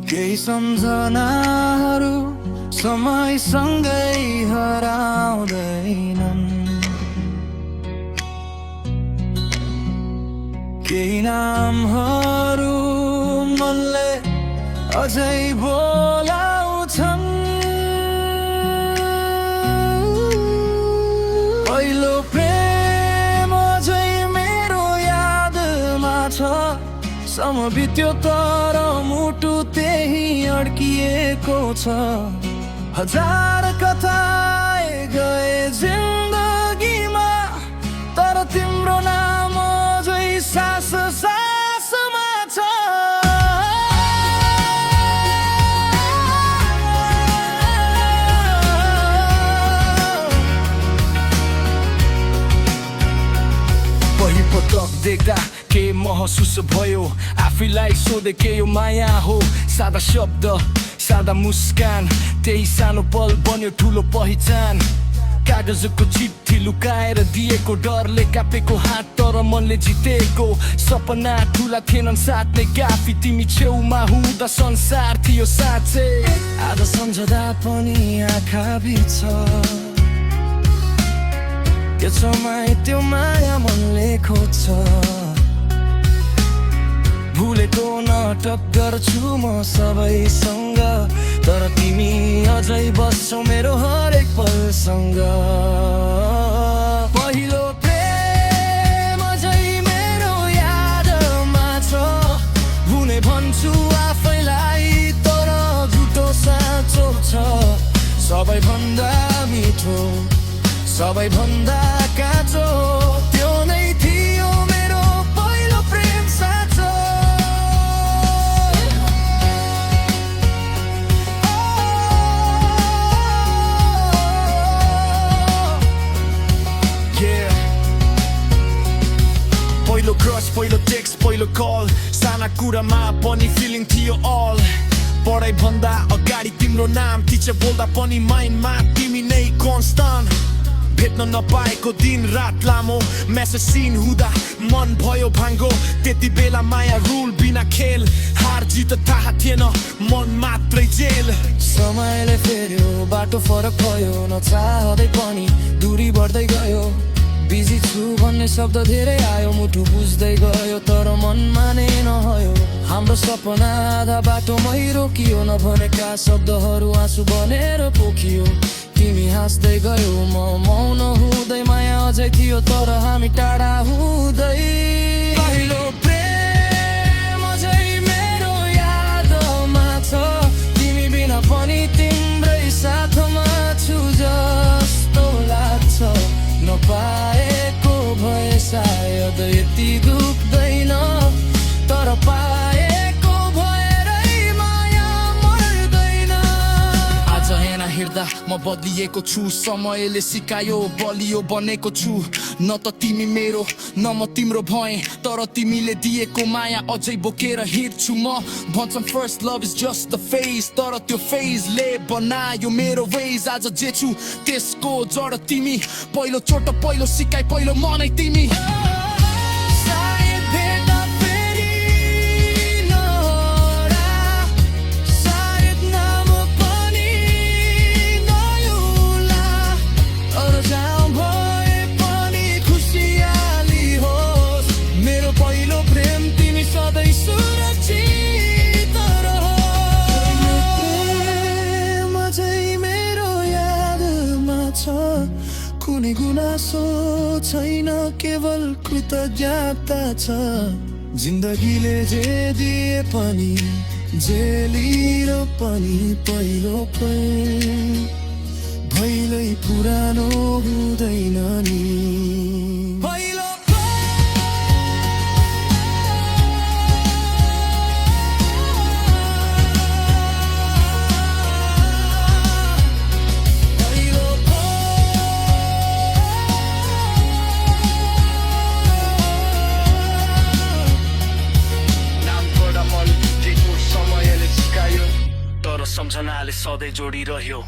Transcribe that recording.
केही सम्झनाहरू समयसँगै हराउँदैनन्, केही नामहरू मनले अझै बोलाउँछन्। पहिलो प्रेम अझै मेरो यादमा छ, समय बित्यो तर मुटु त्यही अड्किएको छ। हजार कथा गए जिन्दगीमा, तर तिम्रो नाम अझै सास सासमा छ। पहिलोपटक देख्दा के महसुस भयो, आफैलाई सोधे के यो माया हो। सादा शब्द सादा मुस्कान, त्यही सानो पल बन्यो ठुलो पहिचान। कागजको चिट्ठी लुकाएर दिएको, डरले कापेको हात तर मनले जितेको। सपना ठुला थिएनन् साथै काफी, तिमी छेउमा हुँदा संसार थियो साँच्चै। आज सम्झदा पनि आँखा बिर्छ, त्यो समय त्यो माया मनले खोज्छ। भुलेको नाटक गर्छु म सबैसँग, तर तिमी अझै बस्छौ मेरो हरेक पलसँग। पहिलो प्रेम अझै मेरो यादमा छ, हुने भन्छु आफैलाई तर झुटो साँचो छ। सबैभन्दा मिठो सबैभन्दा काँचो त्यो नै थियो मेरो पहिलो प्रेम साँचो। पहिलो क्रस, पहिलो टेक्स्ट, पहिलो कल, साना कुरामा पनि फिलिङ थियो अल। पढाइ भन्दा अगाडि तिम्रो नाम, टिचर बोल्दा पनि माइन्डमा तिमी नै कन्स्टान्ट। भेट्न नपाएको दिन रात लामो, मेसेज सिन हुँदा मन भयो भाङ्गो। त्यति बेला माया रुल बिना खेल, हार जित थाहा थिएन मन मात्रै जेल। समयले फेर्यो बाटो फरक भयो, नचाहँदै पनि दूरी बढ्दै गयो। बिजी छु भन्ने शब्द धेरै आयो, मुटु बुझ्दै गयो तर मन माने नहयो। हाम्रो सपना आधा बाटोमै रोकियो, नभनेका शब्दहरू आँसु बनेर पोखियो। तिमी हाँस्दै गयो म मौन हुँदै, माया अझै थियो तर हामी टाढा हुँदै। पहिलो प्रेम अझै मेरो यादमा छ, तिमी बिना पनि तिम्रै साथमा छु जस्तो लाग्छ। नपाएको भए सायद यति दुख्दैन, तर पाएको भएरै माया मर्दैन। आज हेर्न हिँड्दा म बदलिएको छु, समयले सिकायो बलियो बनेको छु। न त तिमी मेरो न म तिम्रो भएँ, तर तिमीले दिएको माया अझै बोकेर हिँड्छु म। भन्छन् first love is just a phase, तर त्यो फेजले बनायो मेरो वेज। आज जे छु त्यसको जड तिमी, पहिलो चोट पहिलो सिकाइ पहिलो मनै तिमी। कुनै गुनासो छैन, केवल कृतज्ञता छ। जिन्दगीले जे दिए पनि जेलिर पनि पहिलो प्रेम भइलै पुरानो हुँदैन नि। सम्झनाले सधैँ जोडिरह्यो।